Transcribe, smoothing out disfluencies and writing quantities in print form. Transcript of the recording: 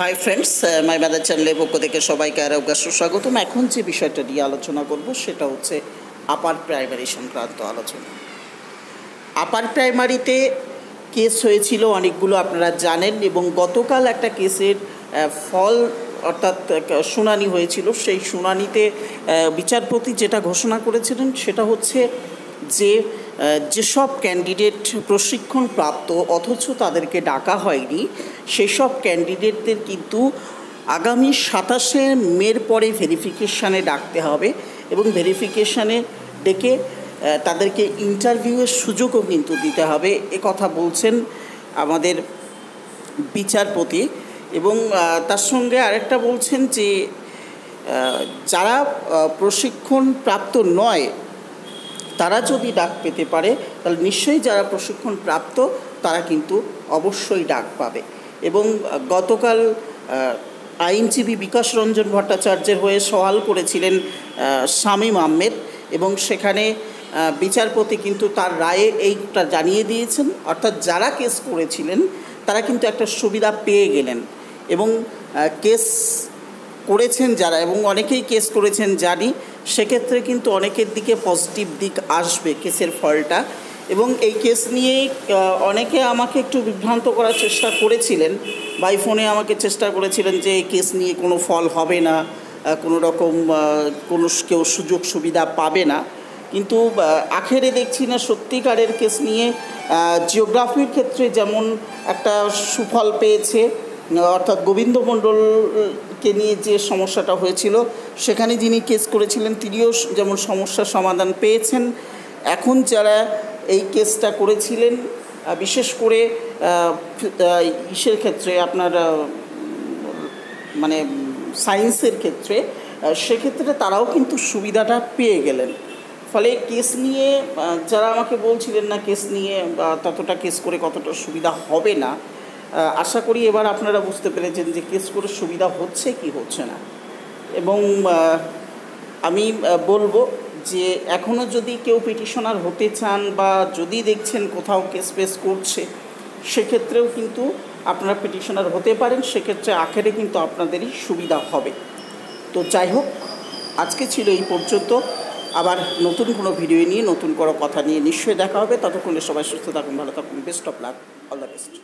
Hi friends, my mother চ্যানেলের পক্ষ থেকে সবাইকে আরও সুস্বাগতম। এখন যে বিষয়টা নিয়ে আলোচনা করব সেটা হচ্ছে আপার প্রাইমারি সংক্রান্ত আলোচনা। আপার প্রাইমারিতে কেস হয়েছিল অনেকগুলো, আপনারা জানেন, এবং গতকাল একটা কেসের ফল অর্থাৎ শুনানি হয়েছিল। সেই শুনানিতে বিচারপতি যেটা ঘোষণা করেছিলেন সেটা হচ্ছে যে যেসব ক্যান্ডিডেট প্রশিক্ষণপ্রাপ্ত অথচ তাদেরকে ডাকা হয়নি, সেসব ক্যান্ডিডেটদের কিন্তু আগামী 27শে মের পরে ভেরিফিকেশানে ডাকতে হবে এবং ভেরিফিকেশানে ডেকে তাদেরকে ইন্টারভিউয়ের সুযোগও কিন্তু দিতে হবে, এ কথা বলছেন আমাদের বিচারপতি। এবং তার সঙ্গে আরেকটা বলছেন যে যারা প্রশিক্ষণপ্রাপ্ত নয় তারা যদি ডাক পেতে পারে তাহলে নিশ্চয়ই যারা প্রশিক্ষণপ্রাপ্ত তারা কিন্তু অবশ্যই ডাক পাবে। এবং গতকাল আইনজীবী বিকাশ রঞ্জন ভট্টাচার্যের হয়ে সওয়াল করেছিলেন শামীম আহমেদ, এবং সেখানে বিচারপতি কিন্তু তার রায়ে এইটা জানিয়ে দিয়েছেন, অর্থাৎ যারা কেস করেছিলেন তারা কিন্তু একটা সুবিধা পেয়ে গেলেন। এবং কেস করেছেন যারা, এবং অনেকেই কেস করেছেন জানি, সেক্ষেত্রে কিন্তু অনেকের দিকে পজিটিভ দিক আসবে কেসের ফলটা। এবং এই কেস নিয়েই অনেকে আমাকে একটু বিভ্রান্ত করার চেষ্টা করেছিলেন, বাই ফোনে আমাকে চেষ্টা করেছিলেন যে এই কেস নিয়ে কোনো ফল হবে না, কোনো রকম কেউ সুযোগ সুবিধা পাবে না। কিন্তু আখেরে দেখছি না সত্যিকারের কেস নিয়ে জিওগ্রাফির ক্ষেত্রে যেমন একটা সুফল পেয়েছে, অর্থাৎ গোবিন্দ মণ্ডলকে নিয়ে যে সমস্যাটা হয়েছিল সেখানে যিনি কেস করেছিলেন তিনিও যেমন সমস্যার সমাধান পেয়েছেন। এখন যারা এই কেসটা করেছিলেন বিশেষ করে ইসের ক্ষেত্রে আপনার মানে সায়েন্সের ক্ষেত্রে, সেক্ষেত্রে তারাও কিন্তু সুবিধাটা পেয়ে গেলেন। ফলে কেস নিয়ে যারা আমাকে বলছিলেন না কেস নিয়ে ততটা কেস করে কতটা সুবিধা হবে না, আশা করি এবার আপনারা বুঝতে পেরেছেন যে কেস করে সুবিধা হচ্ছে কি হচ্ছে না। এবং আমি বলবো যে এখনও যদি কেউ পিটিশনার হতে চান বা যদি দেখছেন কোথাও কেস পেস করছে, সেক্ষেত্রেও কিন্তু আপনারা পিটিশনার হতে পারেন, সেক্ষেত্রে আখেরে কিন্তু আপনাদেরই সুবিধা হবে। তো যাই হোক, আজকে ছিল এই পর্যন্ত। আবার নতুন কোনো ভিডিও নিয়ে নতুন কোনো কথা নিয়ে নিশ্চয়ই দেখা হবে। ততক্ষণে সবাই সুস্থ থাকুন, ভালো থাকুন। Best of luck, all the best.